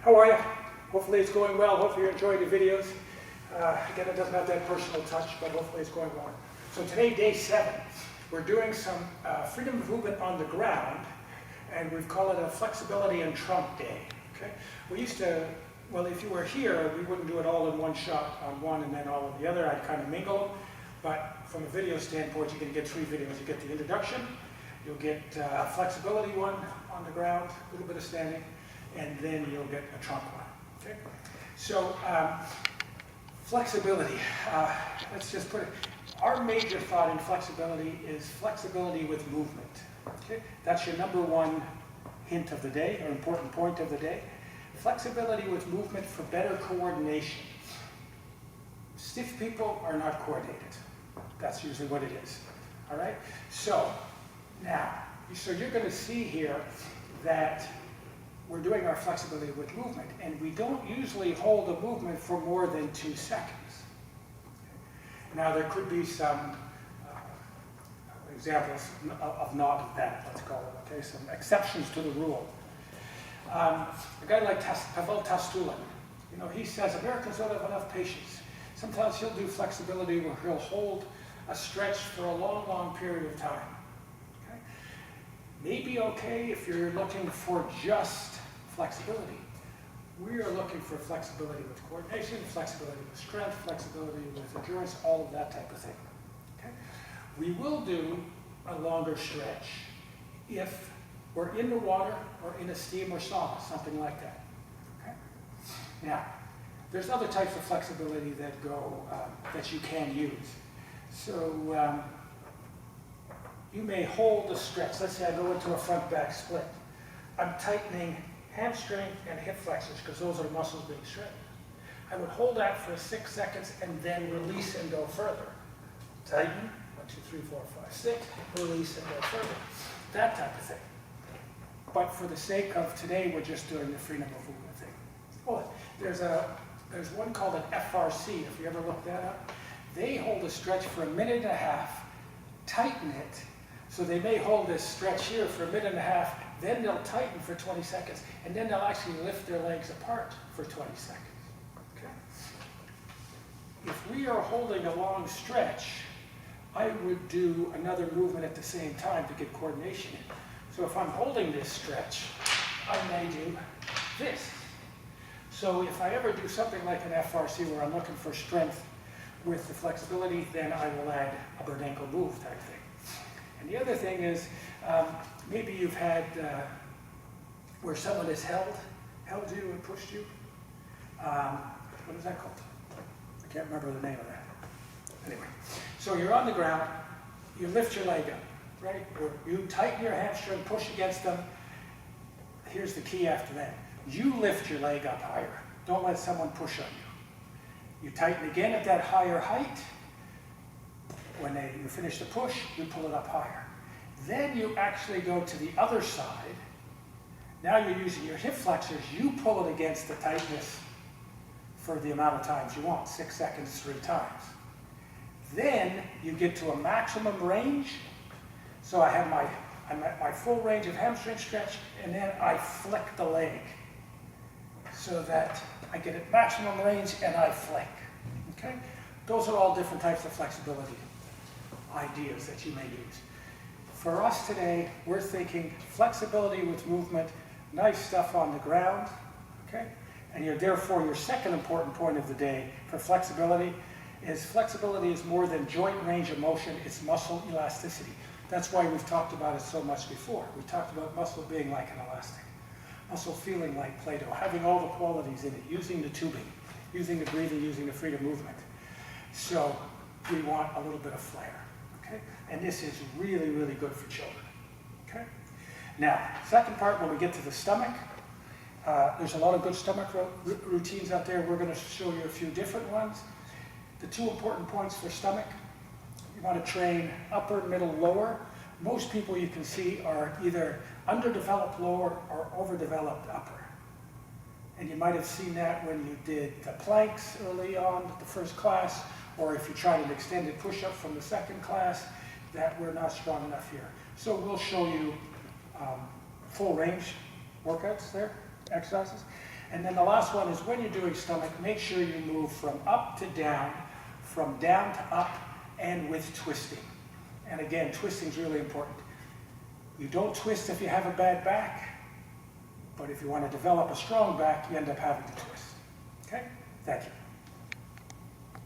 How are you? Hopefully it's going well. Hopefully you're enjoying the videos. Again, it doesn't have that personal touch, but hopefully it's going well. So today, day 7, we're doing some freedom of movement on the ground, and we've called it a flexibility and trunk day. Okay? We used to, well, if you were here, we wouldn't do it all in one shot on one and then all on the other. I'd kind of mingle them. But from a video standpoint, you're going to get 3 videos. You get the introduction, you'll get a flexibility one on the ground, a little bit of standing, and then you'll get a trunk one. Okay? So flexibility, let's just put it, our major thought in flexibility is flexibility with movement. Okay? That's your number 1 hint of the day, or important point of the day. Flexibility with movement for better coordination. Stiff people are not coordinated. That's usually what it is. All right? So, now, you're going to see here that we're doing our flexibility with movement, and we don't usually hold a movement for more than 2 seconds. Now, there could be some examples of not that, let's call it, okay? Some exceptions to the rule. A guy like Pavel Tastulin, he says Americans don't have enough patience. Sometimes he'll do flexibility where he'll hold a stretch for a long, long period of time. Okay? Maybe okay if you're looking for just flexibility. We are looking for flexibility with coordination, flexibility with strength, flexibility with endurance, all of that type of thing. Okay? We will do a longer stretch if we're in the water or in a steam or sauna, something like that. Okay? Now, there's other types of flexibility that that you can use. So you may hold a stretch. Let's say I go into a front-back split. I'm tightening hamstring and hip flexors because those are the muscles being straightened. I would hold that for 6 seconds and then release and go further. Tighten, 1, 2, 3, 4, 5, 6, release and go further. That type of thing. But for the sake of today, we're just doing the freedom of movement thing. Oh, there's one called an FRC, if you ever look that up. They hold a stretch for 1.5 minutes, tighten it. So they may hold this stretch here for 1.5 minutes, then they'll tighten for 20 seconds, and then they'll actually lift their legs apart for 20 seconds. Okay? If we are holding a long stretch, I would do another movement at the same time to get coordination in. So if I'm holding this stretch, I may do this. So if I ever do something like an FRC where I'm looking for strength with the flexibility, then I will add a Burdenko move type thing. And the other thing is, maybe you've had where someone has held you and pushed you. What is that called? I can't remember the name of that. Anyway, so you're on the ground, you lift your leg up, right? Or you tighten your hamstring, push against them. Here's the key after that. You lift your leg up higher. Don't let someone push on you. You tighten again at that higher height. When you finish the push, you pull it up higher. Then you actually go to the other side. Now you're using your hip flexors. You pull it against the tightness for the amount of times you want, 6 seconds, 3 times. Then you get to a maximum range. So I'm at my full range of hamstring stretch, and then I flick the leg so that I get at maximum range and I flick. Okay? Those are all different types of flexibility ideas that you may use. For us today, we're thinking flexibility with movement, nice stuff on the ground. Okay? And therefore, your second important point of the day for flexibility is more than joint range of motion, it's muscle elasticity. That's why we've talked about it so much before. We talked about muscle being like an elastic, muscle feeling like Play-Doh, having all the qualities in it, using the tubing, using the breathing, using the freedom movement. So we want a little bit of flair. Okay? And this is really, really good for children. Okay? Now, second part, when we get to the stomach, there's a lot of good stomach routines out there. We're going to show you a few different ones. The 2 important points for stomach, you want to train upper, middle, lower. Most people you can see are either underdeveloped lower or overdeveloped upper. And you might have seen that when you did the planks early on, the first class, or if you tried an extended push-up from the second class, that we're not strong enough here. So we'll show you full range workouts there, exercises. And then the last one is when you're doing stomach, make sure you move from up to down, from down to up, and with twisting. And again, twisting is really important. You don't twist if you have a bad back, but if you want to develop a strong back, you end up having to twist. Okay? Thank you.